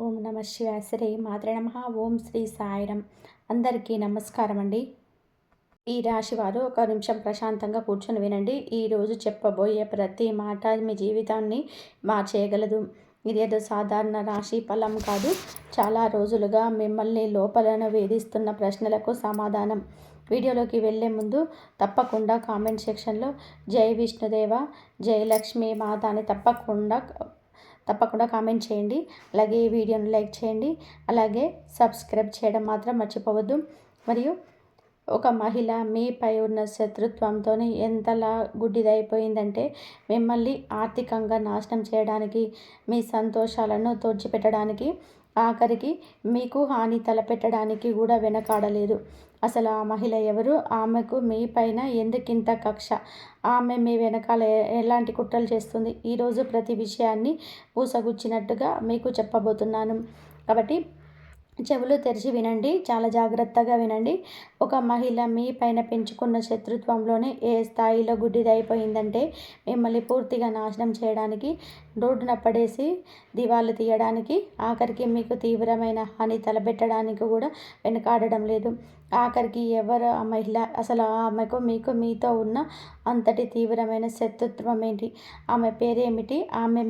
ఓం నమ శివాయ శ్రీ మాత్రే నమః. ఓం శ్రీ సాయిరం. అందరికీ నమస్కారం అండి. ఈ రాశి వారు ఒక నిమిషం ప్రశాంతంగా కూర్చొని వినండి. ఈరోజు చెప్పబోయే ప్రతి మాట మీ జీవితాన్ని మార్చేయగలదు. ఇదేదో సాధారణ రాశి ఫలం కాదు. చాలా రోజులుగా మిమ్మల్ని లోపలను వేధిస్తున్న ప్రశ్నలకు సమాధానం. వీడియోలోకి వెళ్ళే ముందు తప్పకుండా కామెంట్ సెక్షన్లో జై విష్ణుదేవ, జై లక్ష్మీ మాత అని తప్పకుండా కామెంట్ చేయండి. అలాగే ఈ వీడియోని లైక్ చేయండి. అలాగే సబ్స్క్రైబ్ చేయడం మాత్రం మర్చిపోవద్దు. మరియు ఒక మహిళ మీపై ఉన్న శత్రుత్వంతో ఎంతలా గుడ్డిదైపోయిందంటే మిమ్మల్ని ఆర్థికంగా నాశనం చేయడానికి, మీ సంతోషాలను తోడ్చిపెట్టడానికి, ఆఖరికి మీకు హాని తలపెట్టడానికి కూడా వెనకాడలేదు. అసలు ఆ మహిళ ఎవరు? ఆమెకు మీ పైన ఎందుకింత కక్ష? ఆమె మీ వెనకాల ఎలాంటి కుట్రలు చేస్తుంది? ఈరోజు ప్రతి విషయాన్ని పూసగుచ్చినట్టుగా మీకు చెప్పబోతున్నాను. కాబట్టి చెవులు తెరిచి వినండి, చాలా జాగ్రత్తగా వినండి. ఒక మహిళ మీ పైన పెంచుకున్న శత్రుత్వంలోనే ఏ స్థాయిలో గుడ్డిదైపోయిందంటే మిమ్మల్ని పూర్తిగా నాశనం చేయడానికి, రోడ్డున పడేసి దివాలు తీయడానికి, ఆఖరికి మీకు తీవ్రమైన హాని తలపెట్టడానికి కూడా వెనుకాడడం లేదు. ఆఖరికి ఎవరు ఆ మహిళ? అసలు ఆమెకు మీతో ఉన్న అంతటి తీవ్రమైన శత్రుత్వం ఏంటి? ఆమె పేరేమిటి? ఆమె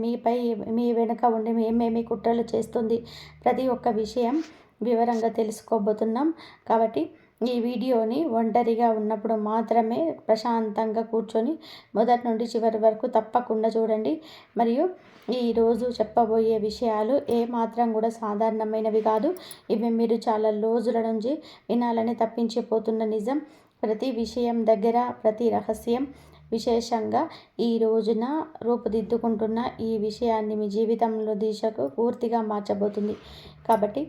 మీ వెనుక ఉండి ఏమేమి కుట్రలు చేస్తుంది? ప్రతి ఒక్క విషయం వివరంగా తెలుసుకోబోతున్నాం. కాబట్టి ఈ వీడియోని ఒంటరిగా ఉన్నప్పుడు మాత్రమే ప్రశాంతంగా కూర్చొని మొదటి నుండి చివరి వరకు తప్పకుండా చూడండి. మరియు ఈరోజు చెప్పబోయే విషయాలు ఏమాత్రం కూడా సాధారణమైనవి కాదు. ఇవి మీరు చాలా రోజుల నుంచి వినాలని తప్పించిపోతున్న నిజం. ప్రతి విషయం దగ్గర ప్రతి రహస్యం, విశేషంగా ఈ రోజున రూపుదిద్దుకుంటున్న ఈ విషయాన్ని మీ జీవితంలో దిశకు పూర్తిగా మార్చబోతుంది. కాబట్టి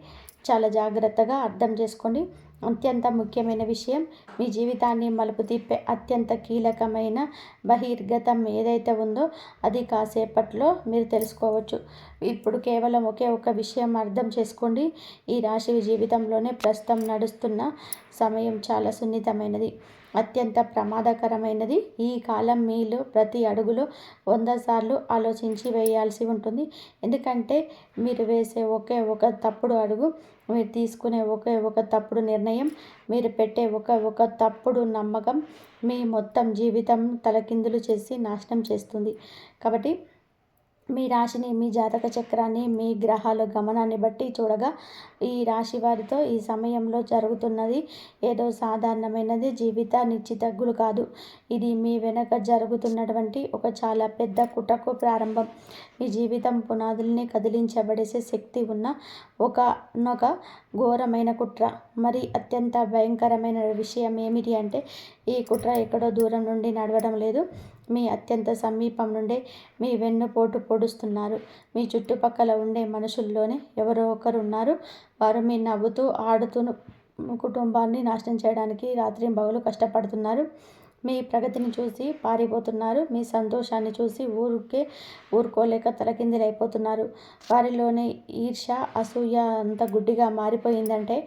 చాలా జాగ్రత్తగా అర్థం చేసుకోండి. అత్యంత ముఖ్యమైన విషయం, మీ జీవితాన్ని మలుపు తిప్పే అత్యంత కీలకమైన బహిర్గతం ఏదైతే ఉందో అది కాసేపట్లో మీరు తెలుసుకోవచ్చు. ఇప్పుడు కేవలం ఒకే ఒక విషయం అర్థం చేసుకోండి. ఈ రాశి జీవితంలోనే ప్రస్తుతం నడుస్తున్న సమయం చాలా సున్నితమైనది, అత్యంత ప్రమాదకరమైనది. ఈ కాలం మీలో ప్రతి అడుగులో 100 సార్లు ఆలోచించి వేయాల్సి ఉంటుంది. ఎందుకంటే మీరు వేసే ఒకే ఒక తప్పుడు అడుగు, మీరు తీసుకునే ఒకే ఒక తప్పుడు నిర్ణయం, మీరు పెట్టే ఒక తప్పుడు నమ్మకం మీ మొత్తం జీవితం తలకిందులు చేసి నాశనం చేస్తుంది. కాబట్టి మీ రాశిని, మీ జాతక చక్రాన్ని, మీ గ్రహాల గమనాన్ని బట్టి చూడగా ఈ రాశి వారితో ఈ సమయంలో జరుగుతున్నది ఏదో సాధారణమైనది జీవిత నిశ్చితగ్గులు కాదు. ఇది మీ వెనక జరుగుతున్నటువంటి ఒక చాలా పెద్ద కుట్రకు ప్రారంభం. మీ జీవితం పునాదుల్ని కదిలించబడేసే శక్తి ఉన్న ఒకనొక ఘోరమైన కుట్ర. మరి అత్యంత భయంకరమైన విషయం ఏమిటి అంటే ఈ కుట్ర ఎక్కడో దూరం నుండి నడవడం లేదు. మీ అత్యంత సమీపం నుండే మీ వెన్నుపోటు పొడుస్తున్నారు. మీ చుట్టుపక్కల ఉండే మనుషుల్లోనే ఎవరో ఒకరు ఉన్నారు. వారు మీ నవ్వుతూ ఆడుతూ కుటుంబాన్ని నాశనం చేయడానికి రాత్రింబగలు కష్టపడుతున్నారు. మీ ప్రగతిని చూసి పారిపోతున్నారు. మీ సంతోషాన్ని చూసి ఊరుకోలేక తలకిందులైపోతున్నారు. వారిలోనే ఈర్ష్య, అసూయ అంత గుడ్డిగా మారిపోయిందంటే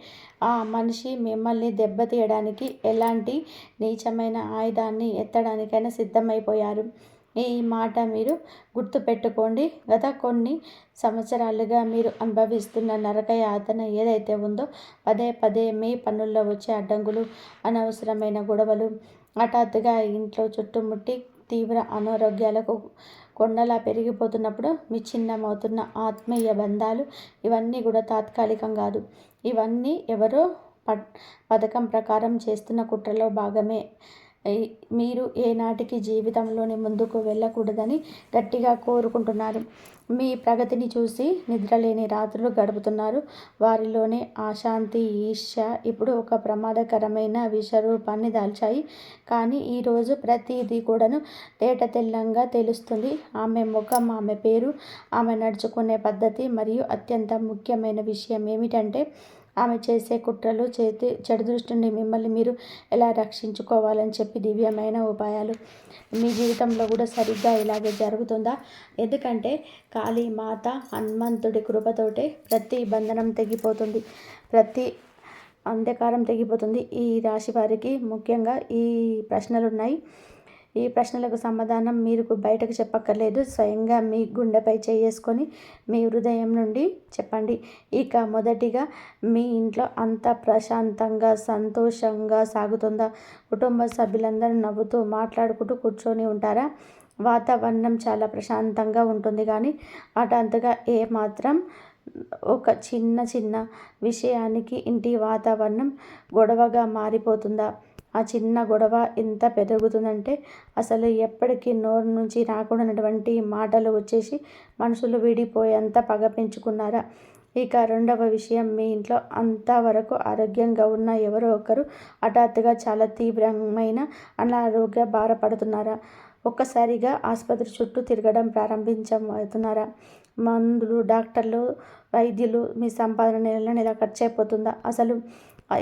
ఆ మనిషి మిమ్మల్ని దెబ్బతీయడానికి ఎలాంటి నీచమైన ఆయుధాన్ని ఎత్తడానికైనా సిద్ధమైపోయారు. ఈ మాట మీరు గుర్తుపెట్టుకోండి. గత కొన్ని సంవత్సరాలుగా మీరు అనుభవిస్తున్న నరక యాతన ఏదైతే ఉందో, పదే పదే మీ పనుల్లో వచ్చే అడ్డంకులు, అనవసరమైన గొడవలు, హఠాత్తుగా ఇంట్లో చుట్టుముట్టి తీవ్ర అనారోగ్యాలకు కొండలా పెరిగిపోతున్నప్పుడు విచ్ఛిన్నమవుతున్న ఆత్మీయ బంధాలు, ఇవన్నీ కూడా తాత్కాలికం కాదు. ఇవన్నీ ఎవరో పథకం ప్రకారం చేస్తున్న కుట్రలో భాగమే. మీరు ఏనాటికి జీవితంలోని ముందుకు వెళ్ళకూడదని గట్టిగా కోరుకుంటున్నారు. మీ ప్రగతిని చూసి నిద్రలేని రాత్రులు గడుపుతున్నారు. వారిలోనే అశాంతి, ఈర్ష్య ఇప్పుడు ఒక ప్రమాదకరమైన విషరూపాన్ని దాల్చాయి. కానీ ఈరోజు ప్రతిదీ కూడాను తేటతెల్లంగా తెలుస్తుంది. ఆమె ముఖం, ఆమె పేరు, ఆమె నడుచుకునే పద్ధతి, మరియు అత్యంత ముఖ్యమైన విషయం ఏమిటంటే ఆమె చేసే కుట్రలు, చెడు దృష్టి నుండి మిమ్మల్ని మీరు ఎలా రక్షించుకోవాలని చెప్పి దివ్యమైన ఉపాయాలు. మీ జీవితంలో కూడా సరిగ్గా ఇలాగే జరుగుతుందా? ఎందుకంటే కాళీ మాత, హనుమంతుడి కృపతోటే ప్రతి బంధనం తెగిపోతుంది, ప్రతి అంధకారం తెగిపోతుంది. ఈ రాశి వారికి ముఖ్యంగా ఈ ప్రశ్నలు ఉన్నాయి. ఈ ప్రశ్నలకు సమాధానం మీరు బయటకు చెప్పక్కర్లేదు. స్వయంగా మీ గుండెపై చేసుకొని మీ హృదయం నుండి చెప్పండి. ఇక మొదటిగా, మీ ఇంట్లో అంతా ప్రశాంతంగా సంతోషంగా సాగుతుందా? కుటుంబ సభ్యులందరూ నవ్వుతూ మాట్లాడుకుంటూ కూర్చొని ఉంటారా? వాతావరణం చాలా ప్రశాంతంగా ఉంటుంది, కానీ హఠాత్తుగా ఏమాత్రం ఒక చిన్న చిన్న విషయానికి ఇంటి వాతావరణం గొడవగా మారిపోతుందా? ఆ చిన్న గొడవ ఎంత పెరుగుతుందంటే అసలు ఎప్పటికీ నోరు నుంచి రాకూడనటువంటి మాటలు వచ్చేసి మనుషులు విడిపోయేంత పగ పెంచుకున్నారా? ఇక రెండవ విషయం, మీ ఇంట్లో అంతవరకు ఆరోగ్యంగా ఉన్న ఎవరో ఒకరు హఠాత్తుగా చాలా తీవ్రమైన అనారోగ్య బాధపడుతున్నారా? ఒక్కసారిగా ఆసుపత్రి చుట్టూ తిరగడం ప్రారంభించబోతున్నారా? మందులు, డాక్టర్లు, వైద్యులు, మీ సంపాదన నెల నెల ఖర్చు అయిపోతుందా? అసలు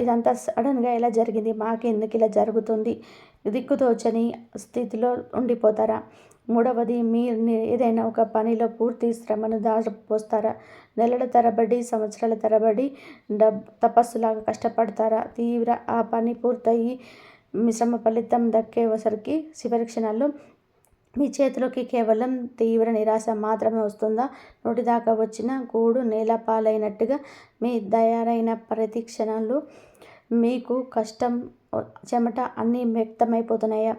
ఇదంతా సడన్గా ఎలా జరిగింది? మాకెందుకు ఇలా జరుగుతుంది? దిక్కుతోచని స్థితిలో ఉండిపోతారా? మూడవది, మీరు ఏదైనా ఒక పనిలో పూర్తి శ్రమను దారిపోస్తారా? నెలల తరబడి, సంవత్సరాల తరబడి తపస్సులాగా కష్టపడతారా? ఆ పని పూర్తయి మీ శ్రమ ఫలితం దక్కేసరికి చివరి క్షణాల్లో మీ చేతిలోకి కేవలం తీవ్ర నిరాశ మాత్రమే వస్తుందా? నోటిదాకా వచ్చిన గూడు నేల పాలైనట్టుగా మీ తయారైన ప్రతి క్షణంలో మీకు కష్టం, చెమట అన్నీ వ్యక్తమైపోతున్నాయా?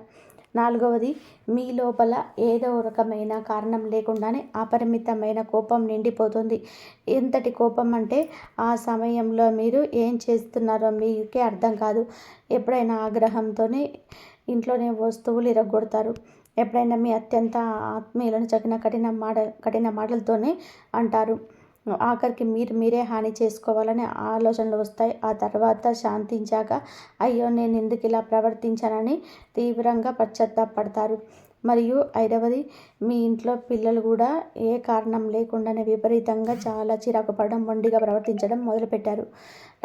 నాలుగవది, మీ లోపల ఏదో రకమైన కారణం లేకుండానే అపరిమితమైన కోపం నిండిపోతుంది. ఎంతటి కోపం అంటే ఆ సమయంలో మీరు ఏం చేస్తున్నారో మీకే అర్థం కాదు. ఎప్పుడైనా ఆగ్రహంతోనే ఇంట్లోనే వస్తువులు ఇరగొడతారు. ఎప్పుడైనా మీ అత్యంత ఆత్మీయులను కఠిన మాటలతోనే అంటారు. ఆఖరికి మీరే హాని చేసుకోవాలనే ఆలోచనలు వస్తాయి. ఆ తర్వాత శాంతించాక అయ్యో నేను ఎందుకు ఇలా ప్రవర్తించానని తీవ్రంగా పశ్చాత్తాపడతారు. మరియు ఐదవది, మీ ఇంట్లో పిల్లలు కూడా ఏ కారణం లేకుండానే విపరీతంగా చాలా చిరాకు పడడం, మొండిగా ప్రవర్తించడం మొదలుపెట్టారు.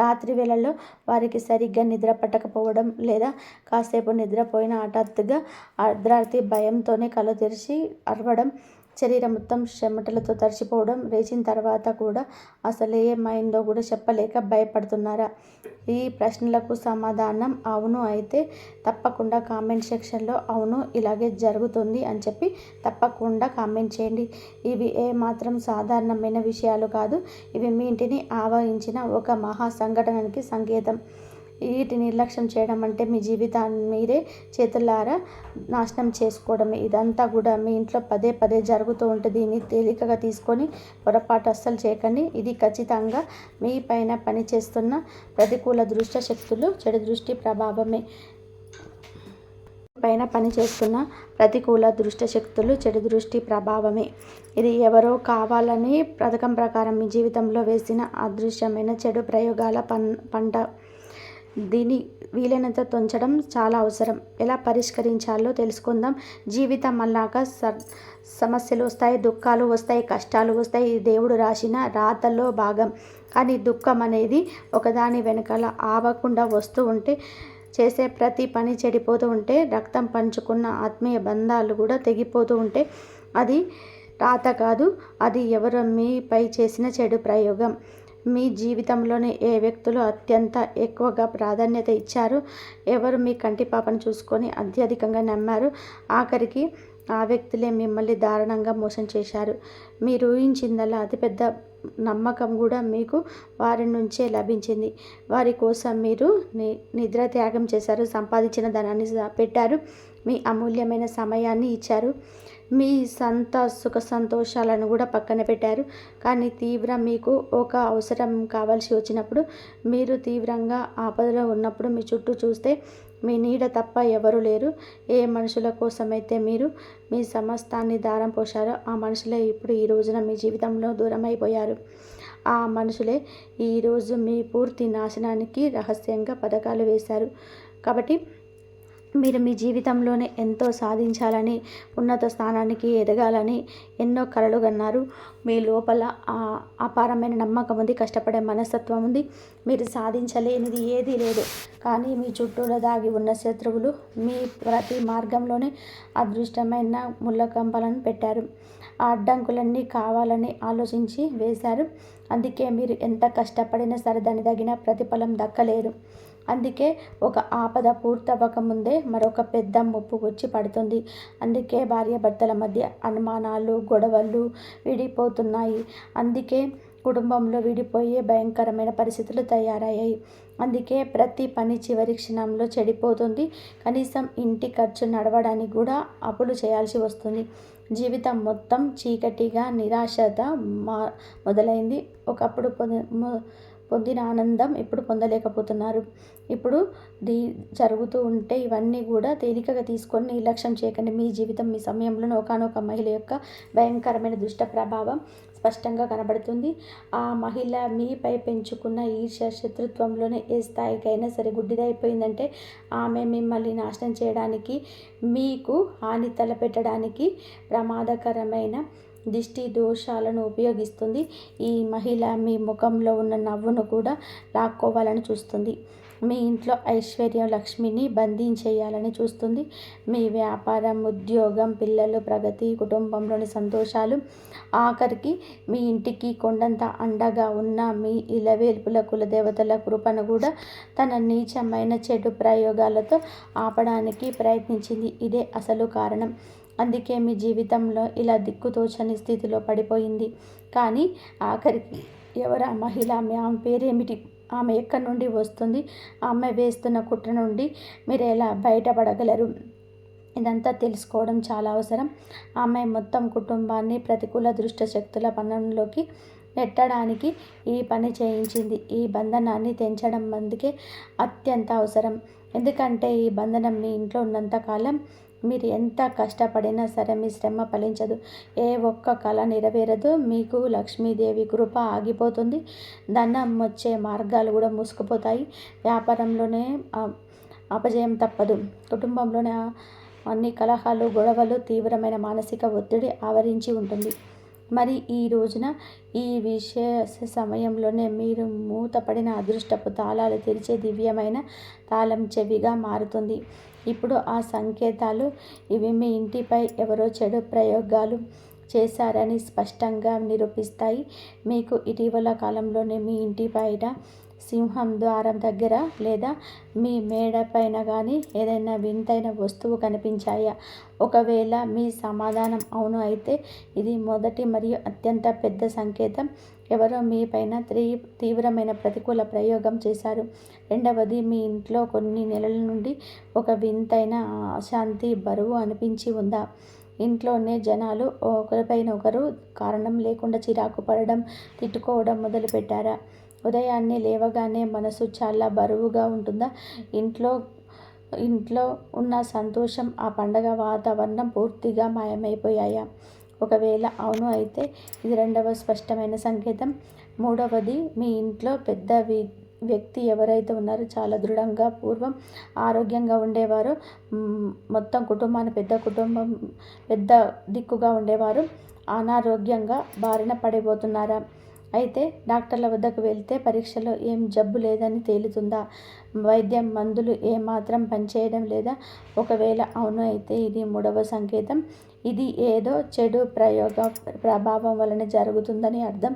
రాత్రి వేళల్లో వారికి సరిగ్గా నిద్ర పట్టకపోవడం, లేదా కాసేపు నిద్రపోయిన హఠాత్తుగా అర్ధరాత్రి భయంతోనే కళ్ళు తెరిచి అరవడం, శరీరం మొత్తం చెమటలతో తడిసిపోవడం, లేచిన తర్వాత కూడా అసలు ఏమైందో కూడా చెప్పలేక భయపడుతున్నారా? ఈ ప్రశ్నలకు సమాధానం అవును అయితే తప్పకుండా కామెంట్ సెక్షన్లో అవును ఇలాగే జరుగుతుంది అని చెప్పి తప్పకుండా కామెంట్ చేయండి. ఇవి ఏమాత్రం సాధారణమైన విషయాలు కాదు. ఇవి మీ ఇంటిని ఆవహించిన ఒక మహా సంఘటనకి సంకేతం. వీటిని నిర్లక్ష్యం చేయడం అంటే మీ జీవితాన్ని మీరే చేతులారా నాశనం చేసుకోవడమే. ఇదంతా కూడా మీ ఇంట్లో పదే పదే జరుగుతూ ఉంటే దీన్ని తేలికగా తీసుకొని పొరపాటు అస్సలు చేయకండి. ఇది ఖచ్చితంగా మీ పైన పనిచేస్తున్న ప్రతికూల దృష్ట శక్తులు, చెడు దృష్టి ప్రభావమే. పైన పనిచేస్తున్న ప్రతికూల దృష్ట శక్తులు, చెడు దృష్టి ప్రభావమే. ఇది ఎవరో కావాలని పథకం ప్రకారం మీ జీవితంలో వేసిన అదృశ్యమైన చెడు ప్రయోగాల పంట. దీన్ని వీలైనంత తొంచడం చాలా అవసరం. ఎలా పరిష్కరించాలో తెలుసుకుందాం. జీవితం అన్నాక సమస్యలు వస్తాయి, దుఃఖాలు వస్తాయి, కష్టాలు వస్తాయి. ఇది దేవుడు రాసిన రాతల్లో భాగం. కానీ దుఃఖం అనేది ఒకదాని వెనకాల ఆవకుండా వస్తూ ఉంటే, చేసే ప్రతి పని చెడిపోతూ ఉంటే, రక్తం పంచుకున్న ఆత్మీయ బంధాలు కూడా తెగిపోతూ ఉంటే అది రాత కాదు, అది ఎవరో మీపై చేసిన చెడు ప్రయోగం. మీ జీవితంలోని ఏ వ్యక్తులు అత్యంత ఎక్కువగా ప్రాధాన్యత ఇచ్చారు, ఎవరు మీ కంటి పాపను చూసుకొని అత్యధికంగా నమ్మారు, ఆఖరికి ఆ వ్యక్తులే మిమ్మల్ని దారుణంగా మోసం చేశారు. మీరు ఊహించిందల్లా అతిపెద్ద నమ్మకం కూడా మీకు వారి నుంచే లభించింది. వారి కోసం మీరు నిద్ర త్యాగం చేశారు, సంపాదించిన ధనాన్ని పెట్టారు, మీ అమూల్యమైన సమయాన్ని ఇచ్చారు, మీ సుఖ సంతోషాలను కూడా పక్కన పెట్టారు. కానీ మీకు ఒక అవసరం కావాల్సి వచ్చినప్పుడు, మీరు తీవ్రంగా ఆపదలో ఉన్నప్పుడు మీ చుట్టూ చూస్తే మీ నీడ తప్ప ఎవరూ లేరు. ఏ మనుషుల కోసమైతే మీరు మీ సమస్తాన్ని దారం పోశారో ఆ మనుషులే ఇప్పుడు ఈ రోజున మీ జీవితంలో దూరం అయిపోయారు. ఆ మనుషులే ఈరోజు మీ పూర్తి నాశనానికి రహస్యంగా పథకాలు వేశారు. కాబట్టి మీరు మీ జీవితంలోనే ఎంతో సాధించాలని, ఉన్నత స్థానానికి ఎదగాలని ఎన్నో కలలు కన్నారు. మీ లోపల అపారమైన నమ్మకం ఉంది, కష్టపడే మనస్తత్వం ఉంది. మీరు సాధించలేనిది ఏదీ లేదు. కానీ మీ చుట్టూలో దాగి ఉన్న శత్రువులు మీ ప్రతి మార్గంలోనే అదృష్టమైన ముళ్ళకంపలను పెట్టారు. ఆ అడ్డంకులన్నీ కావాలని ఆలోచించి వేశారు. అందుకే మీరు ఎంత కష్టపడినా సరే దాని తగిన ప్రతిఫలం దక్కలేదు. అందుకే ఒక ఆపద పూర్తవ్వకముందే మరొక పెద్ద ముప్పు వచ్చి పడుతుంది. అందుకే భార్యాభర్తల మధ్య అనుమానాలు, గొడవలు విడిపోతున్నాయి. అందుకే కుటుంబంలో విడిపోయే భయంకరమైన పరిస్థితులు తయారయ్యాయి. అందుకే ప్రతి పని చివరి క్షణంలో చెడిపోతుంది. కనీసం ఇంటి ఖర్చు నడవడానికి కూడా అప్పులు చేయాల్సి వస్తుంది. జీవితం మొత్తం చీకటిగా, నిరాశత మొదలైంది. ఒకప్పుడు పొందిన ఆనందం ఇప్పుడు పొందలేకపోతున్నారు. ఇప్పుడు జరుగుతూ ఉంటే ఇవన్నీ కూడా తేలికగా తీసుకొని నిర్లక్ష్యం చేయకండి. మీ జీవితం, మీ సమయంలో ఒకానొక మహిళ యొక్క భయంకరమైన దుష్ట ప్రభావం స్పష్టంగా కనబడుతుంది. ఆ మహిళ మీపై పెంచుకున్న ఈర్ష్య, శత్రుత్వంలోనే ఏ స్థాయికైనా సరే గుడ్డిదైపోయిందంటే ఆమె మిమ్మల్ని నాశనం చేయడానికి, మీకు హాని తలపెట్టడానికి ప్రమాదకరమైన దిష్టి దోషాలను ఉపయోగిస్తుంది. ఈ మహిళ మీ ముఖంలో ఉన్న నవ్వును కూడా లాక్కోవాలని చూస్తుంది. మీ ఇంట్లో ఐశ్వర్యం, లక్ష్మిని బంధించేయాలని చూస్తుంది. మీ వ్యాపారం, ఉద్యోగం, పిల్లలు, ప్రగతి, కుటుంబంలోని సంతోషాలు, ఆఖరికి మీ ఇంటికి కొండంత అండగా ఉన్న మీ ఇలవేల్పుల కులదేవతల కృపను కూడా తన నీచమైన చెడు ప్రయోగాలతో ఆపడానికి ప్రయత్నించింది. ఇదే అసలు కారణం. అందుకే మీ జీవితంలో ఇలా దిక్కుతోచని స్థితిలో పడిపోయింది. కానీ ఆఖరికి ఎవరా మహిళ, ఆమె పేరేమిటి, ఆమె ఎక్కడి నుండి వస్తుంది, ఆమె వేస్తున్న కుట్ర నుండి మీరు ఎలా బయటపడగలరు? ఇదంతా తెలుసుకోవడం చాలా అవసరం. ఆమె మొత్తం కుటుంబాన్ని ప్రతికూల దుష్ట శక్తుల పనంలోకి నెట్టడానికి ఈ పని చేయించింది. ఈ బంధనాన్ని తెంచడం అందుకే అత్యంత అవసరం. ఎందుకంటే ఈ బంధనం మీ ఇంట్లో ఉన్నంతకాలం మీరు ఎంత కష్టపడినా సరే మీ శ్రమ ఫలించదు. ఏ ఒక్క కళ నెరవేరదు. మీకు లక్ష్మీదేవి కృప ఆగిపోతుంది. ధనం వచ్చే మార్గాలు కూడా మూసుకుపోతాయి. వ్యాపారంలోనే అపజయం తప్పదు. కుటుంబంలోనే అన్ని కలహాలు, గొడవలు, తీవ్రమైన మానసిక ఒత్తిడి ఆవరించి ఉంటుంది. మరి ఈ రోజున ఈ విశేష సమయంలోనే మీరు మూతపడిన అదృష్టపు తాళాలు తెరిచే దివ్యమైన తాళం చెవిగా మారుతుంది. ఇప్పుడు ఆ సంకేతాలు ఇవి మీ ఇంటిపై ఎవరో చెడు ప్రయోగాలు చేశారని స్పష్టంగా నిరూపిస్తాయి. మీకు ఇటీవల కాలంలోనే మీ ఇంటి బయట, సింహం ద్వారం దగ్గర లేదా మీ మేడ పైన కానీ ఏదైనా వింతైన వస్తువు కనిపించాయా? ఒకవేళ మీ సమాధానం అవును అయితే ఇది మొదటి మరియు అత్యంత పెద్ద సంకేతం. ఎవరో మీ పైన తీవ్రమైన ప్రతికూల ప్రయోగం చేశారు. రెండవది, మీ ఇంట్లో కొన్ని నెలల నుండి ఒక వింతైన అశాంతి, బరువు అనిపించి ఉందా? ఇంట్లోనే జనాలు ఒకరిపైన ఒకరు కారణం లేకుండా చిరాకు పడడం, తిట్టుకోవడం మొదలుపెట్టారా? ఉదయాన్నే లేవగానే మనసు చాలా బరువుగా ఉంటుందా? ఇంట్లో ఉన్న సంతోషం, ఆ పండగ వాతావరణం పూర్తిగా మాయమైపోయాయా? ఒకవేళ అవును అయితే ఇది రెండవ స్పష్టమైన సంకేతం. మూడవది, మీ ఇంట్లో పెద్ద వ్యక్తి ఎవరైతే ఉన్నారో చాలా దృఢంగా, పూర్వం ఆరోగ్యంగా ఉండేవారు, మొత్తం కుటుంబాన్ని పెద్ద దిక్కుగా ఉండేవారు, అనారోగ్యంగా బారిన పడిపోతున్నారా? అయితే డాక్టర్ల వద్దకు వెళ్తే పరీక్షలో ఏం జబ్బు లేదని తేలుతుందా? వైద్యం, మందులు ఏమాత్రం పనిచేయడం లేదా? ఒకవేళ అవును అయితే ఇది మూడవ సంకేతం. ఇది ఏదో చెడు ప్రభావం వలన జరుగుతుందని అర్థం.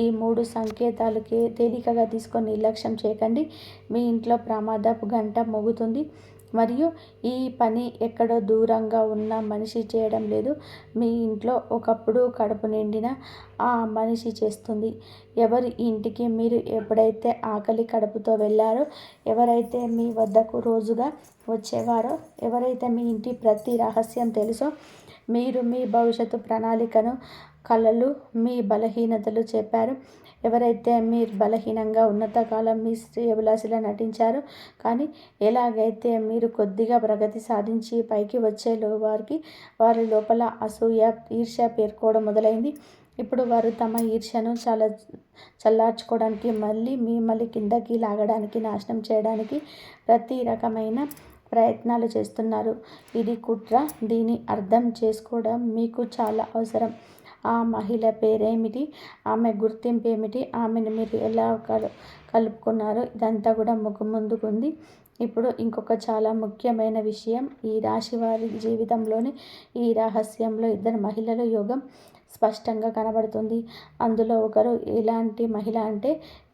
ఈ మూడు సంకేతాలకి తేలికగా తీసుకొని నిర్లక్ష్యం చేయకండి. మీ ఇంట్లో ప్రమాదపు గంట మోగుతుంది మరియు ఈ పని ఎక్కడో దూరంగా ఉన్న మనిషి చేయడం లేదు. మీ ఇంట్లో ఒకప్పుడు కడుపు నిండిన ఆ మనిషి చేస్తుంది. ఎవరి ఇంటికి మీరు ఎప్పుడైతే ఆకలి కడుపుతో వెళ్ళారో, ఎవరైతే మీ వద్దకు రోజుగా వచ్చేవారో, ఎవరైతే మీ ఇంటి ప్రతి రహస్యం తెలుసో, మీరు మీ భవిష్యత్తు ప్రణాళికను, కలలు, మీ బలహీనతలు చెప్పారు, ఎవరైతే మీరు బలహీనంగా ఉన్నంతకాలం మీ శ్రేయోభిలాషిలా నటించారో, కానీ ఎలాగైతే మీరు కొద్దిగా ప్రగతి సాధించి పైకి వచ్చేలో వారి లోపల అసూయ, ఈర్ష్య పేర్కోవడం మొదలైంది. ఇప్పుడు వారు తమ ఈర్ష్యను చల్లార్చుకోవడానికి మిమ్మల్ని కిందకి లాగడానికి, నాశనం చేయడానికి ప్రతి రకమైన ప్రయత్నాలు చేస్తున్నారు. ఇది కుట్ర. దీన్ని అర్థం చేసుకోవడం మీకు చాలా అవసరం. ఆ మహిళ పేరేమిటి? ఆమె గుర్తింపు ఏమిటి? ఆమెను మీరు ఎలా కలుపుకున్నారు? ఇదంతా కూడా ముందుకుంది. ఇప్పుడు ఇంకొక చాలా ముఖ్యమైన విషయం. ఈ రాశి వారి జీవితంలోని ఈ రహస్యంలో ఇద్దరు మహిళల యోగం స్పష్టంగా కనబడుతుంది. అందులో ఒకరు ఎలాంటి మహిళ అంటే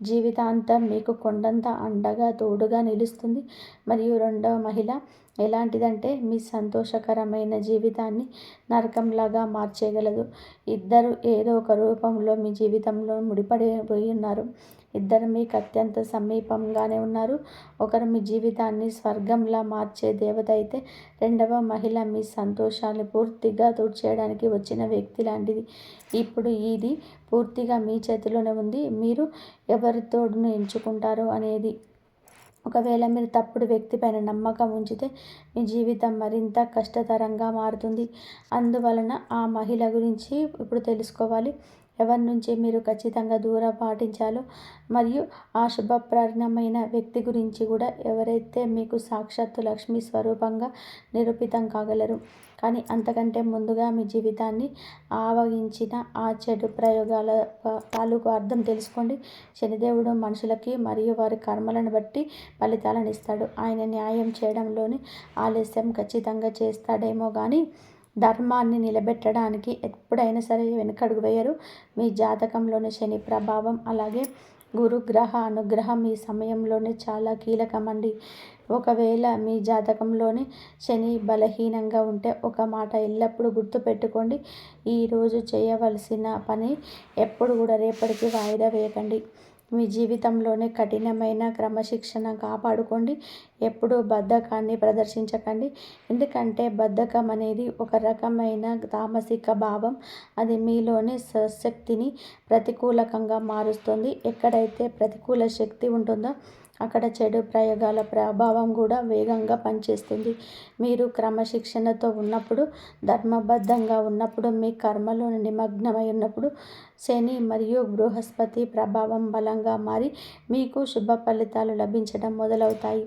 జీవితాంతం మీకు కొండంత అండగా తోడుగా నిలుస్తుంది. మరియు రెండవ మహిళ ఎలాంటిదంటే మీ సంతోషకరమైన జీవితాన్ని నరకంలాగా మార్చేయగలదు. ఇద్దరు ఏదో ఒక రూపంలో మీ జీవితంలో ముడిపడిపోయి ఉన్నారు. ఇద్దరు మీకు అత్యంత సమీపంగానే ఉన్నారు. ఒకరు మీ జీవితాన్ని స్వర్గంలా మార్చే దేవత అయితే రెండవ మహిళ మీ సంతోషాన్ని పూర్తిగా తుడిచేయడానికి వచ్చిన వ్యక్తి లాంటిది. ఇప్పుడు ఇది పూర్తిగా మీ చేతిలోనే ఉంది. మీరు ఎవరి తోడును ఎంచుకుంటారో అనేది. ఒకవేళ మీరు తప్పుడు వ్యక్తి పైన నమ్మకం ఉంచితే మీ జీవితం మరింత కష్టతరంగా మారుతుంది. అందువలన ఆ మహిళ గురించి ఇప్పుడు తెలుసుకోవాలి. ఎవరి నుంచి మీరు ఖచ్చితంగా దూరం పాటించాలో మరియు ఆ శుభప్రదమైన వ్యక్తి గురించి కూడా ఎవరైతే మీకు సాక్షాత్తు లక్ష్మీ స్వరూపంగా నిరూపితం కాగలరు. కానీ అంతకంటే ముందుగా మీ జీవితాన్ని ఆవగించిన ఆ చెడు ప్రయోగాల తాలూకు అర్థం తెలుసుకోండి. శనిదేవుడు మనుషులకి మరియు వారి కర్మలను బట్టి ఫలితాలను ఇస్తాడు. ఆయన న్యాయం చేయడంలోని ఆలస్యం ఖచ్చితంగా చేస్తాడేమో కానీ ధర్మాన్ని నిలబెట్టడానికి ఎప్పుడైనా సరే వెనుకడుగు వేయరు. మీ జాతకంలోని శని ప్రభావం అలాగే గురుగ్రహ అనుగ్రహం ఈ సమయంలోనే చాలా కీలకమండి. ఒకవేళ మీ జాతకంలోని శని బలహీనంగా ఉంటే ఒక మాట ఎల్లప్పుడూ గుర్తుపెట్టుకోండి. ఈరోజు చేయవలసిన పని ఎప్పుడు కూడా రేపటికి వాయిదా వేయకండి. మీ జీవితంలోనే కఠినమైన క్రమశిక్షణ కాపాడుకోండి. ఎప్పుడూ బద్ధకాన్ని ప్రదర్శించకండి. ఎందుకంటే బద్ధకం అనేది ఒక రకమైన తామసిక భావం. అది మీలోని శక్తిని ప్రతికూలకంగా మారుస్తుంది. ఎక్కడైతే ప్రతికూల శక్తి ఉంటుందో అక్కడ చెడు ప్రయోగాల ప్రభావం కూడా వేగంగా పనిచేస్తుంది. మీరు క్రమశిక్షణతో ఉన్నప్పుడు, ధర్మబద్ధంగా ఉన్నప్పుడు, మీ కర్మలో నిమగ్నమై ఉన్నప్పుడు శని మరియు బృహస్పతి ప్రభావం బలంగా మారి మీకు శుభ ఫలితాలు లభించడం మొదలవుతాయి.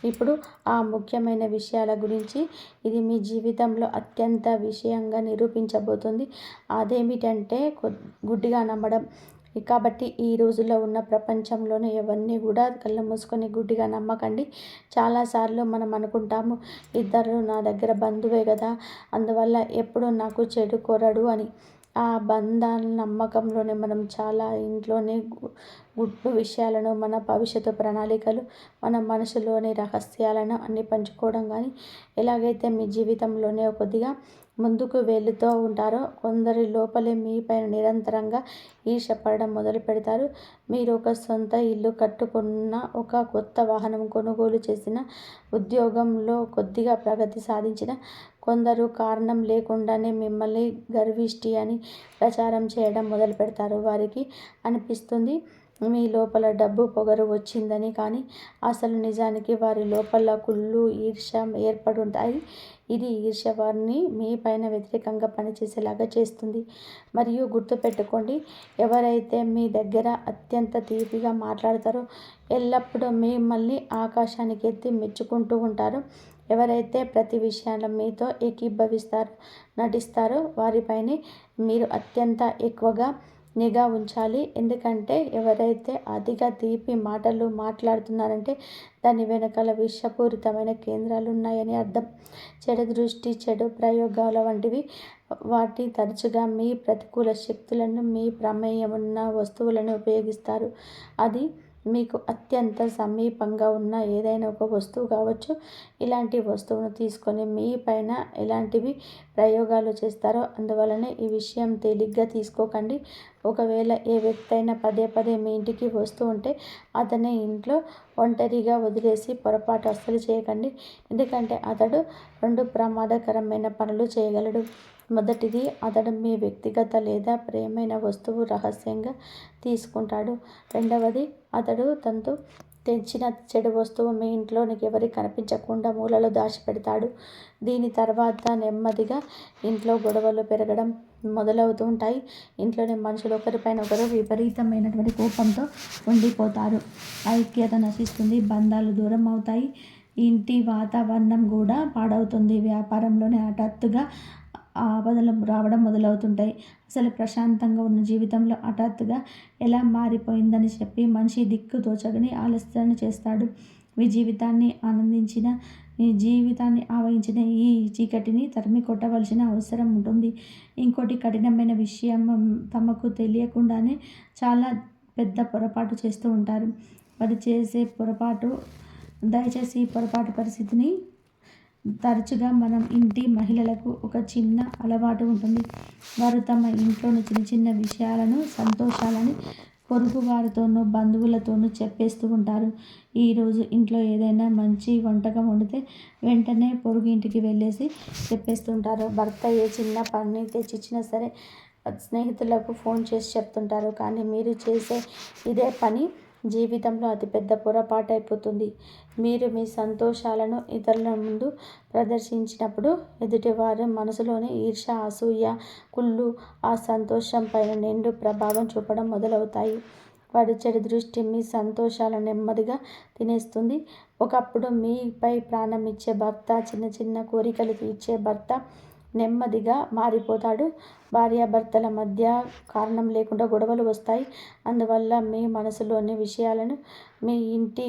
ఇప్పుడు ఆ ముఖ్యమైన విషయాల గురించి ఇది మీ జీవితంలో అత్యంత విషయంగా నిరూపించబోతుంది. అదేమిటంటే గుడ్డిగా నమ్మడం. కాబట్టి ఈ రోజుల్లో ఉన్న ప్రపంచంలోనే ఎవరిని కూడా కళ్ళు మూసుకొని గుడ్డిగా నమ్మకండి. చాలాసార్లు మనం అనుకుంటాము ఇద్దరు నా దగ్గర బంధువే కదా, అందువల్ల ఎప్పుడు నాకు చెడు కోరడు అని. ఆ బంధాల నమ్మకంలోనే మనం చాలా ఇంట్లోనే గుడ్డు విషయాలను, మన భవిష్యత్తు ప్రణాళికలు, మన మనసులోని రహస్యాలను అన్నీ పంచుకోవడం కానీ ఎలాగైతే మీ జీవితంలోనే కొద్దిగా ముందుకు వెళుతూ ఉంటారో కొందరి లోపలే మీ పైన నిరంతరంగా ఈర్ష్యపడడం మొదలు పెడతారు. మీరు ఒక సొంత ఇల్లు కట్టుకున్న, ఒక కొత్త వాహనం కొనుగోలు చేసిన, ఉద్యోగంలో కొద్దిగా ప్రగతి సాధించిన కొందరు కారణం లేకుండానే మిమ్మల్ని గర్విష్టి అని ప్రచారం చేయడం మొదలు పెడతారు. వారికి అనిపిస్తుంది మీ లోపల డబ్బు పొగరు వచ్చిందని, కానీ అసలు నిజానికి వారి లోపల కుళ్ళు ఈర్ష్య ఏర్పడుతాయి. ఇది ఈర్ష్య వారిని మీ పైన వ్యతిరేకంగా పనిచేసేలాగా చేస్తుంది. మరియు గుర్తుపెట్టుకోండి, ఎవరైతే మీ దగ్గర అత్యంత తీపిగా మాట్లాడతారో, ఎల్లప్పుడూ మిమ్మల్ని ఆకాశానికి ఎత్తి మెచ్చుకుంటూ ఉంటారో, ఎవరైతే ప్రతి విషయాల్లో మీతో ఏకీభవిస్తారో, నటిస్తారో వారిపైనే మీరు అత్యంత ఎక్కువగా నిఘా ఉంచాలి. ఎందుకంటే ఎవరైతే అతిగా తీపి మాటలు మాట్లాడుతున్నారంటే దాని వెనకాల విషపూరితమైన కేంద్రాలు ఉన్నాయని అర్థం. చెడు దృష్టి, చెడు ప్రయోగాల వంటివి వాటి తరచుగా మీ ప్రతికూల శక్తులను, మీ ప్రమేయం ఉన్న వస్తువులను ఉపయోగిస్తారు. అది మీకు అత్యంత సమీపంగా ఉన్న ఏదైనా ఒక వస్తువు కావచ్చు. ఇలాంటి వస్తువును తీసుకొని మీ పైన ఎలాంటివి ప్రయోగాలు చేస్తారో అందువలనే ఈ విషయం తేలిగ్గా తీసుకోకండి. ఒకవేళ ఏ వ్యక్తి అయినా పదే పదే మీ ఇంటికి వస్తూ ఉంటే అతనే ఇంట్లో ఒంటరిగా వదిలేసి పొరపాటు అస్సలు చేయకండి. ఎందుకంటే అతడు రెండు ప్రమాదకరమైన పనులు చేయగలడు. మొదటిది, అతడు మీ వ్యక్తిగత లేదా ప్రియమైన వస్తువు రహస్యంగా తీసుకుంటాడు. రెండవది, అతడు తనతో తెచ్చిన చెడు వస్తువు మీ ఇంట్లోనికి ఎవరికి కనిపించకుండా మూలలో దాచిపెడతాడు. దీని తర్వాత నెమ్మదిగా ఇంట్లో గొడవలు పెరగడం మొదలవుతూ ఉంటాయి. ఇంట్లోని మనుషులు ఒకరిపైన ఒకరు విపరీతమైనటువంటి కోపంతో ఉండిపోతారు. ఐక్యత నశిస్తుంది. బంధాలు దూరం అవుతాయి. ఇంటి వాతావరణం కూడా పాడవుతుంది. వ్యాపారంలోనే హఠాత్తుగా ఆపదలు రావడం మొదలవుతుంటాయి. అసలు ప్రశాంతంగా ఉన్న జీవితంలో హఠాత్తుగా ఎలా మారిపోయిందని చెప్పి మనిషి దిక్కు తోచని ఆలస్యాన్ని చేస్తాడు. మీ జీవితాన్ని ఆవహించిన ఈ చీకటిని తరిమి కొట్టవలసిన అవసరం ఉంటుంది. ఇంకోటి కఠినమైన విషయం, తమకు తెలియకుండానే చాలా పెద్ద పొరపాటు చేస్తూ ఉంటారు. వారు చేసే పొరపాటు, దయచేసి ఈ పొరపాటు పరిస్థితిని తరచుగా మనం ఇంటి మహిళలకు ఒక చిన్న అలవాటు ఉంటుంది. వారు తమ ఇంట్లోని చిన్న చిన్న విషయాలను, సంతోషాలని పొరుగు వారితోనూ బంధువులతోనూ చెప్పేస్తూ ఉంటారు. ఈరోజు ఇంట్లో ఏదైనా మంచి వంటకం వండితే వెంటనే పొరుగు ఇంటికి వెళ్ళేసి చెప్పేస్తుంటారు. భర్త ఏ చిన్న పని తెచ్చిచ్చినా సరే స్నేహితులకు ఫోన్ చేసి చెప్తుంటారు. కానీ మీరు చేసే ఇదే పని జీవితంలో అతిపెద్ద పొరపాటు అయిపోతుంది. మీరు మీ సంతోషాలను ఇతరుల ముందు ప్రదర్శించినప్పుడు ఎదుటివారి మనసులోని ఈర్ష్య, అసూయ, కుళ్ళు ఆ సంతోషం పైన నిండు ప్రభావం చూపడం మొదలవుతాయి. వాడి చెడు దృష్టి మీ సంతోషాలను నెమ్మదిగా తినేస్తుంది. ఒకప్పుడు మీపై ప్రాణం ఇచ్చే భర్త, చిన్న చిన్న కోరికలు తీర్చే భర్త నెమ్మదిగా మారిపోతాడు. భార్యాభర్తల మధ్య కారణం లేకుండా గొడవలు వస్తాయి. అందువల్ల మీ మనసులోని విషయాలను, మీ ఇంటి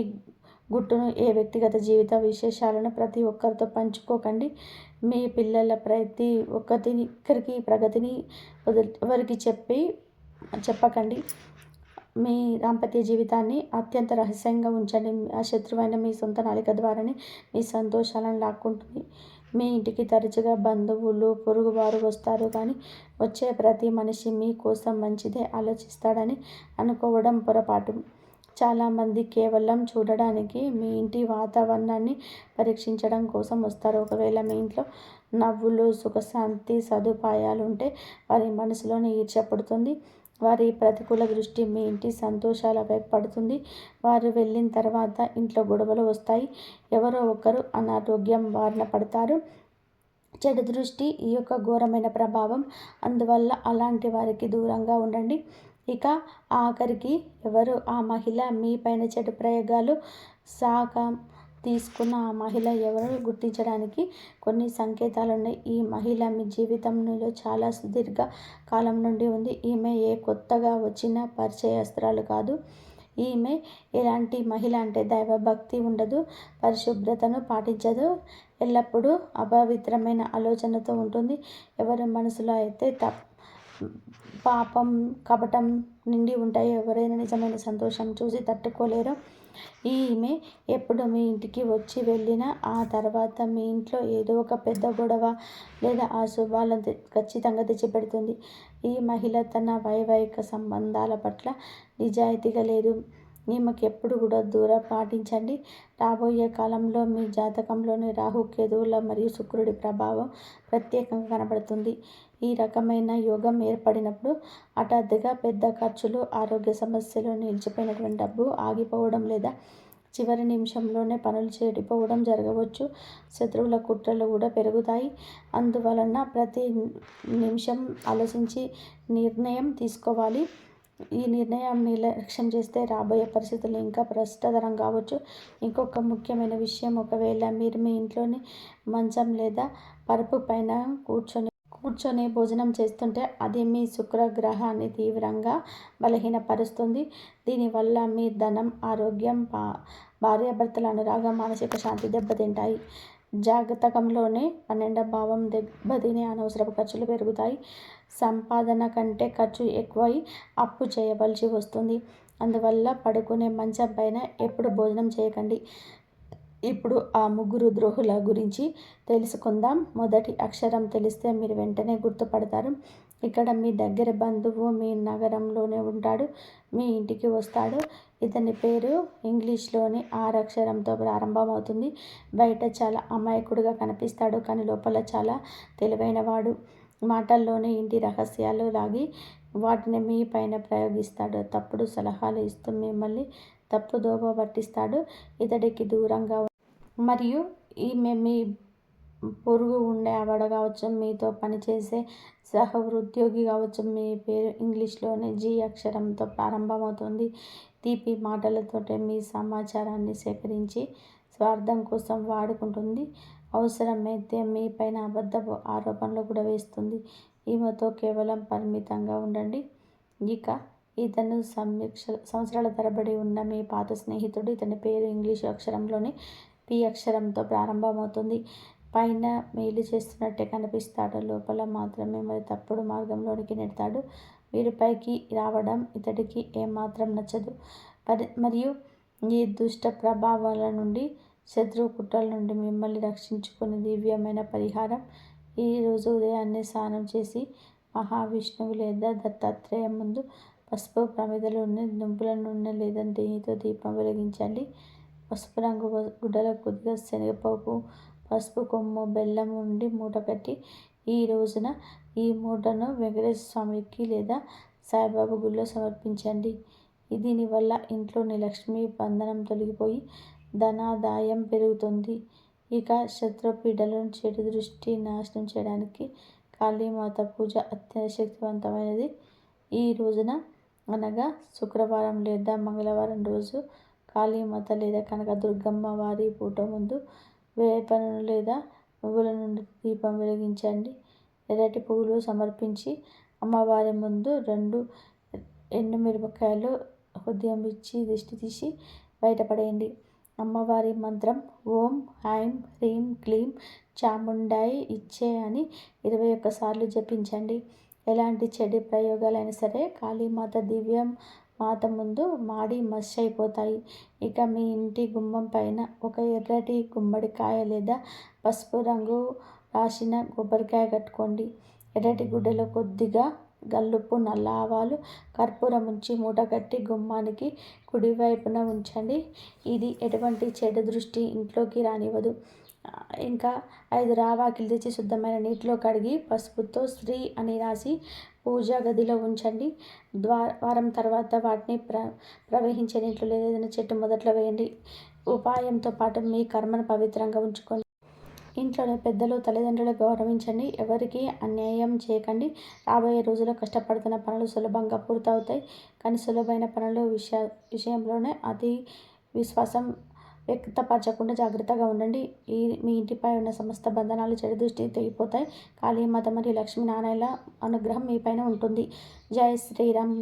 గుట్టును, ఏ వ్యక్తిగత జీవిత విశేషాలను ప్రతి ఒక్కరితో పంచుకోకండి. మీ పిల్లల ప్రతి ఒక్కరికి ప్రగతిని ఎవరికి చెప్పకండి. మీ దాంపత్య జీవితాన్ని అత్యంత రహస్యంగా ఉంచండి. ఆ శత్రువైన మీ సొంత నాలిక ద్వారానే మీ సంతోషాలను లాక్కుంటుంది. మీ ఇంటికి తరచుగా బంధువులు, పొరుగువారు వస్తారు. కానీ వచ్చే ప్రతి మనిషి మీ కోసం మంచిదే ఆలోచిస్తాడని అనుకోవడం పొరపాటు. చాలామంది కేవలం చూడడానికి, మీ ఇంటి వాతావరణాన్ని పరీక్షించడం కోసం వస్తారు. ఒకవేళ మీ ఇంట్లో నవ్వులు, సుఖశాంతి, సదుపాయాలు ఉంటే వారి మనసులోనే ఈర్ష్య పుడుతుంది. వారి ప్రతికూల దృష్టి మీ ఇంటి సంతోషాల వైపు పడుతుంది. వారు వెళ్ళిన తర్వాత ఇంట్లో గొడవలు వస్తాయి. ఎవరో ఒకరు అనారోగ్యం బారిన పడతారు. చెడు దృష్టి ఈ యొక్క ఘోరమైన ప్రభావం. అందువల్ల అలాంటి వారికి దూరంగా ఉండండి. ఇక ఆఖరికి ఎవరు ఆ మహిళ మీ పైన చెడు ప్రయోగాలు తీసుకున్న ఆ మహిళ ఎవరు గుర్తించడానికి కొన్ని సంకేతాలు ఉన్నాయి. ఈ మహిళ మీ జీవితంలో చాలా సుదీర్ఘ కాలం నుండి ఉంది. ఈమె ఏ కొత్తగా వచ్చిన పరిచయస్తురాలు కాదు. ఈమె ఎలాంటి మహిళ అంటే దైవభక్తి ఉండదు, పరిశుభ్రతను పాటించదు, ఎల్లప్పుడూ అపవిత్రమైన ఆలోచనతో ఉంటుంది. ఎవరి మనసులో అయితే పాపం, కపటం నిండి ఉంటాయి. ఎవరైనా నిజమైన సంతోషం చూసి తట్టుకోలేరు. ఈమె ఎప్పుడు మీ ఇంటికి వచ్చి వెళ్ళినా ఆ తర్వాత మీ ఇంట్లో ఏదో ఒక పెద్ద గొడవ లేదా అశుభాలను ఖచ్చితంగా తెచ్చిపెడుతుంది. ఈ మహిళ తన వైవాహిక సంబంధాల పట్ల నిజాయితీగా లేదు. ఈమెకు ఎప్పుడు కూడా దూరం పాటించండి. రాబోయే కాలంలో మీ జాతకంలోని రాహు, కేతువుల మరియు శుక్రుడి ప్రభావం ప్రత్యేకంగా కనబడుతుంది. ఈ రకమైన యోగం ఏర్పడినప్పుడు హఠాత్తుగా పెద్ద ఖర్చులు, ఆరోగ్య సమస్యలు, నిలిచిపోయినటువంటి డబ్బు ఆగిపోవడం లేదా చివరి నిమిషంలోనే పనులు చెడిపోవడం జరగవచ్చు. శత్రువుల కుట్రలు కూడా పెరుగుతాయి. అందువలన ప్రతి నిమిషం ఆలోచించి నిర్ణయం తీసుకోవాలి. ఈ నిర్ణయం నిర్లక్ష్యం చేస్తే రాబోయే పరిస్థితులు ఇంకా కష్టతరం కావచ్చు. ఇంకొక ముఖ్యమైన విషయం, ఒకవేళ మీరు మీ ఇంట్లోని మంచం లేదా పరుపు పైన కూర్చొని భోజనం చేస్తుంటే అది మీ శుక్రగ్రహాన్ని తీవ్రంగా బలహీనపరుస్తుంది. దీనివల్ల మీ ధనం, ఆరోగ్యం, భార్యాభర్తల అనురాగం, మానసిక శాంతి దెబ్బతింటాయి. జాతకంలోనే 12వ భావం దెబ్బతిని అనవసరపు ఖర్చులు పెరుగుతాయి. సంపాదన కంటే ఖర్చు ఎక్కువై అప్పు చేయవలసి వస్తుంది. అందువల్ల పడుకునే మంచం పైన ఎప్పుడు భోజనం చేయకండి. ఇప్పుడు ఆ ముగ్గురు ద్రోహుల గురించి తెలుసుకుందాం. మొదటి అక్షరం తెలిస్తే మీరు వెంటనే గుర్తుపడతారు. ఇక్కడ మీ దగ్గర బంధువు మీ నగరంలోనే ఉంటాడు. మీ ఇంటికి వస్తాడు. ఇతని పేరు ఇంగ్లీష్లోని 6 అక్షరంతో ప్రారంభమవుతుంది. బయట చాలా అమాయకుడిగా కనిపిస్తాడు, కానీ లోపల చాలా తెలివైనవాడు. మాటల్లోనే ఇంటి రహస్యాలు లాగి వాటిని మీ పైన ప్రయోగిస్తాడు. తప్పుడు సలహాలు ఇస్తూ మిమ్మల్ని తప్పుదోవ పట్టిస్తాడు. ఇతడికి దూరంగా మరియు ఈమె మీ పొరుగు ఉండే ఆవిడ కావచ్చు, మీతో పనిచేసే సహోద్యోగి కావచ్చు. మీ పేరు ఇంగ్లీష్లోనే G అక్షరంతో ప్రారంభమవుతుంది. తీపి మాటలతోటే మీ సమాచారాన్ని సేకరించి స్వార్థం కోసం వాడుకుంటుంది. అవసరమైతే మీ పైన అబద్ధపు ఆరోపణలు కూడా వేస్తుంది. ఈమెతో కేవలం పరిమితంగా ఉండండి. ఇక ఇతను సంవత్సరాల తరబడి ఉన్న మీ పాత స్నేహితుడు. ఇతని పేరు ఇంగ్లీషు అక్షరంలోని పి అక్షరంతో ప్రారంభమవుతుంది. పైన మేలు చేస్తున్నట్టే కనిపిస్తాడు. లోపల మాత్రం మిమ్మల్ని తప్పుడు మార్గంలోనికి నెడతాడు. మీరు పైకి రావడం ఇతడికి ఏమాత్రం నచ్చదు. మరియు ఈ దుష్ట ప్రభావాల నుండి, శత్రువు కుట్రల నుండి మిమ్మల్ని రక్షించుకునే దివ్యమైన పరిహారం. ఈరోజు ఉదయాన్నే స్నానం చేసి మహావిష్ణువు లేదా దత్తాత్రేయ ముందు పసుపు ప్రమిదలో నువ్వుల నూనె లేదా నెయ్యితో దీపం వెలిగించండి. పసుపు రంగు గుడ్డలో కొద్దిగా శనగపప్పు, పసుపు కొమ్ము, బెల్లం ఉండి మూట కట్టి ఈ రోజున ఈ మూటను వెంకటేశ్వర స్వామికి లేదా సాయిబాబా గుడిలో సమర్పించండి. దీనివల్ల ఇంట్లోని లక్ష్మీ బంధనం తొలగిపోయి ధనాదాయం పెరుగుతుంది. ఇక శత్రుపీడలను, చెడు దృష్టి నాశనం చేయడానికి కాళీమాత పూజ అత్యంత శక్తివంతమైనది. ఈ రోజున అనగా శుక్రవారం లేదా మంగళవారం రోజు కాళీమాత లేదా కనకదుర్గమ్మ వారి ఫోటో ముందు వేపను లేదా నువ్వుల నుండి దీపం వెలిగించండి. ఎర్రటి పువ్వులు సమర్పించి అమ్మవారి ముందు 2 ఎండుమిరపకాయలు ఉదయం ఇచ్చి దిష్టి తీసి బయటపడేయండి. అమ్మవారి మంత్రం ఓం ఐం హ్రీం క్లీం చాముండాయి ఇచ్చే అని 21 సార్లు జపించండి. ఎలాంటి చెడు ప్రయోగాలైనా సరే కాళీమాత దివ్యం మాత ముందు మాడి మష్ అయిపోతాయి. ఇక మీ ఇంటి గుమ్మం పైన ఒక ఎర్రటి గుమ్మడికాయ లేదా పసుపు రంగు రాసిన కొబ్బరికాయ కట్టుకోండి. ఎర్రటి గుడ్డలో కొద్దిగా గల్లుప్పు, నల్ల ఆవాలు, కర్పూరం ఉంచి మూట కట్టి గుమ్మానికి కుడివైపున ఉంచండి. ఇది ఎటువంటి చెడు దృష్టి ఇంట్లోకి రానివ్వదు. ఇంకా 5 రావాకిలు తెచ్చి శుద్ధమైన నీటిలో కడిగి పసుపుతో శ్రీ అని రాసి పూజా గదిలో ఉంచండి. వారం తర్వాత వాటిని ప్రవహించే నీటిలో లేదా ఏదైనా చెట్టు మొదట్లో వేయండి. ఉపాయంతో పాటు మీ కర్మను పవిత్రంగా ఉంచుకోండి. ఇంట్లోని పెద్దలు, తల్లిదండ్రులు గౌరవించండి. ఎవరికి అన్యాయం చేయకండి. రాబోయే రోజుల్లో కష్టపడుతున్న పనులు సులభంగా పూర్తవుతాయి. కానీ సులభమైన పనుల విషయంలోనే అతి విశ్వాసం వ్యక్తపరచకుండా జాగ్రత్తగా ఉండండి. మీ ఇంటిపై ఉన్న సమస్త బంధనాలు, చెడు దృష్టి తెగిపోతాయి. కాళీమాత మరియు లక్ష్మీనారాయణ అనుగ్రహం మీపైన ఉంటుంది. జై శ్రీరామ్.